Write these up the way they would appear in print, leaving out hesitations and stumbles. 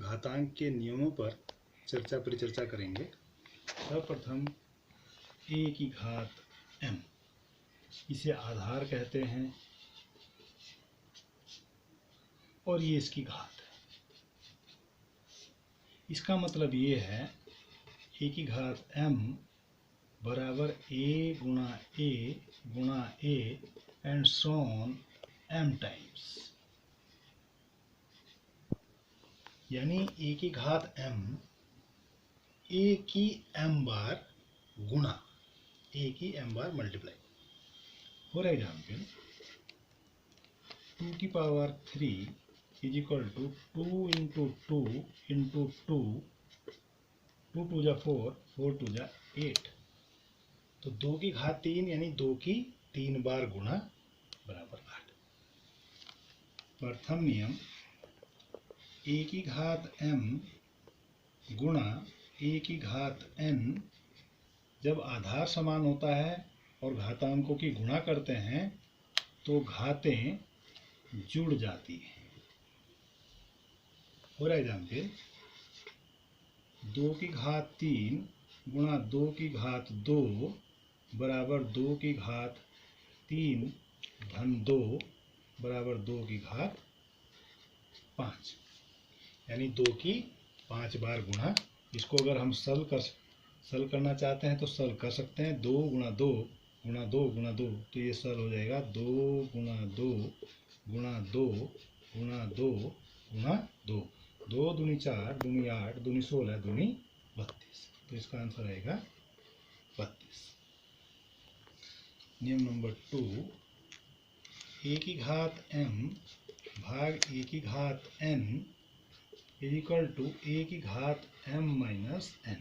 घातांक के नियमों पर परिचर्चा करेंगे। सर्वप्रथम a की घात m, इसे आधार कहते हैं और ये इसकी घात है। इसका मतलब ये है a की घात m बराबर a गुणा a and so on m times, यानी a की घात m a की m बार गुणा a की m बार मल्टीप्लाई। फॉर एग्जाम्पल 2 की power 3 is equal to 2 into 2 into 2, 2 टू जा 4, 4 टू जा 8, तो 2 की घात 3 यानी 2 की 3 बार गुणा बराबर 8। प्रथम नियम a की घात m गुणा a की घात n, जब आधार समान होता है और घातांकों की गुणा करते हैं तो घातें जुड़ जाती हैं। फॉर एग्जाम्पल 2 की घात 3 गुणा 2 की घात 2 बराबर 2 की घात 3 धन 2 बराबर 2 की घात 5, यानी 2 की 5 बार गुणा। इसको अगर हम सल करना चाहते हैं तो सल कर सकते हैं। 2 गुणा 2 गुणा 2 गुणा 2, तो ये सल हो जाएगा 2 गुणा 2 गुणा 2 गुणा 2 गुणा 2, 2 दूनी 4, दूनी 8, दूनी 16, दूनी 32, तो इसका आंसर आएगा 32। नियम नंबर 2, a की घात m भाग a की घात n is equal to a की घात m माइनस n।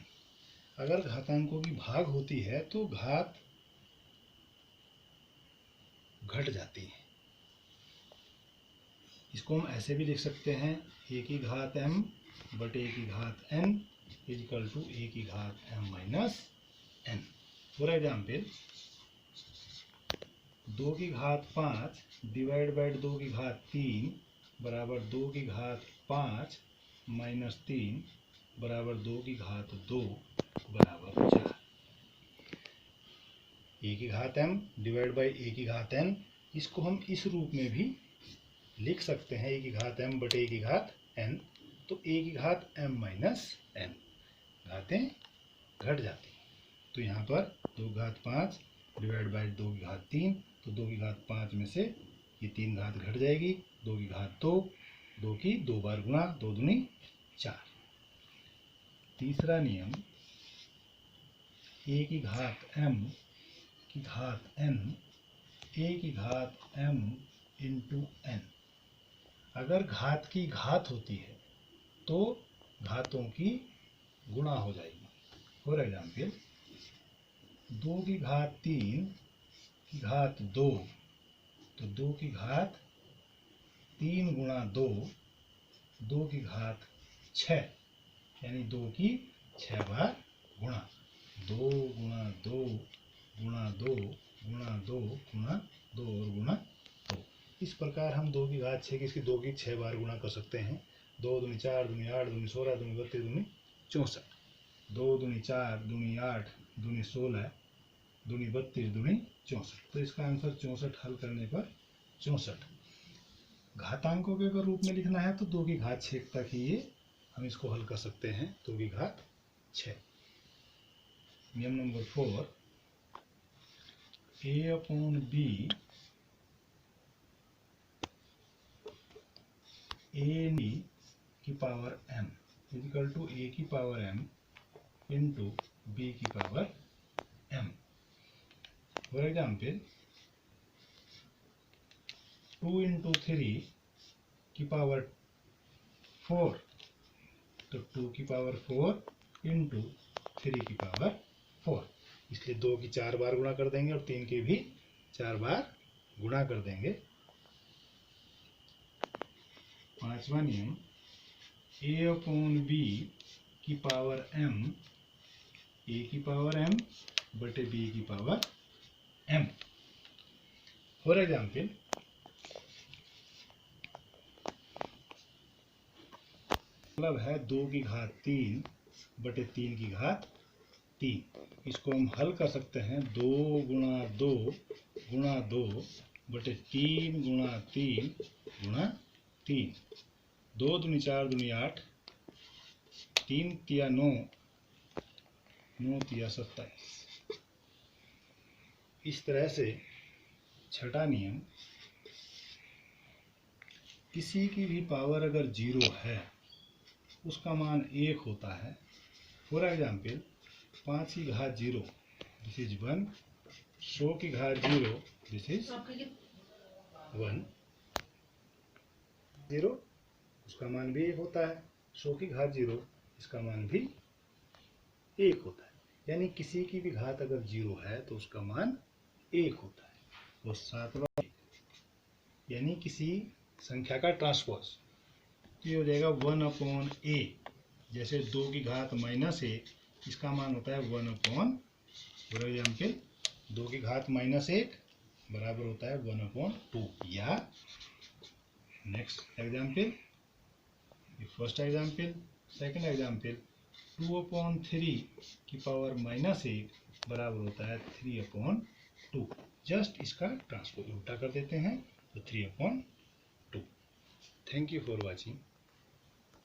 अगर घातांकों की भाग होती है तो घात घट जाती है। इसको हम ऐसे भी लिख सकते हैं, a की घात m बटे a की घात n is equal to a की घात m minus n। For example 2 की घात 5 डिवाइड बाई 2 की घात 3 बराबर 2 की घात 5 माइनस 3 बराबर 2 की घात 2 बराबर 4। a की घात m डिवाइड बाई a की घात n, इसको हम इस रूप में भी लिख सकते हैं, a की घात m बटे a की घात n, तो a की घात m माइनस n, घातें घट जाती हैं। तो यहाँ पर 2 की घात 5 डिवाइड बाई 2 की घात 3, तो 2 की घात 5 में से ये 3 घात घट जाएगी, 2 की घात 2, 2 की 2 बार गुणा, 2 दूनी 4। तीसरा नियम a की घात m की घात n a की घात m इंटू n। अगर घात की घात होती है तो घातों की गुणा हो जाएगी। फॉर एग्जाम्पल 2 की घात 3 की घात 2, तो 2 की घात 3 गुणा 2, 2 की घात 6, यानी 2 की 6 बार गुणा, 2 गुणा 2 गुणा 2 गुणा 2 गुणा 2 और गुणा 2। इस प्रकार हम 2 की घात 6 की इसकी 2 की 6 बार गुणा कर सकते हैं। 2 दूनी 4 दूनी 8 दूनी 16 दूनी 32 दूनी 64, 2 दूनी 4 दूनी 8 दूनी 16 दूनी 32 दूनी 64, तो इसका आंसर 64 हल करने पर 64। घातांकों के अगर रूप में लिखना है तो 2 की घात 6 तक ही ये हम इसको हल कर सकते हैं, 2 की घात 6। नियम नंबर 4, a अपॉन b a की power m is equal to a की पावर m इंटू b की power m। For example 2 into 3 की पावर 4, तो 2 की पावर 4 इंटू 3 की पावर 4, इसलिए 2 की 4 बार गुणा कर देंगे और 3 की भी 4 बार गुणा कर देंगे। पांचवा नियम a अपॉन b की पावर m a की पावर m बटे b की पावर m। फॉर एग्जाम्पल 2 मतलब है 2 की घात 3 बटे 3 की घात 3। इसको हम हल कर सकते हैं 2 गुणा 2 गुणा 2 बटे 3 गुणा 3 गुणा 3। 2 दूनी 4 दूनी 8, 3 तिया 9, 9 तिया 27। इस तरह से छठा नियम, किसी की भी पावर अगर 0 है उसका मान 1 होता है। फॉर एग्जाम्पल 5 की घात 0 दिस इज 1, 100 की घात 0 दिस इज 1। 0 उसका मान भी 1 होता है, 100 की घात 0 इसका मान भी 1 होता है। यानी किसी की भी घात अगर 0 है तो उसका मान 1 होता है। और 7वां, यानी किसी संख्या का ट्रांसपोज, तो ये हो जाएगा 1/a। जैसे 2 की घात -1 इसका मान होता है 1/, फॉर एग्जाम्पल 2 की घात -1 बराबर होता है 1/2। या next example, first example, second example, 2/3 की पावर -1 बराबर होता है 3/2। जस्ट इसका ट्रांसपोज उल्टा कर देते हैं तो 3/2। Thank you for watching.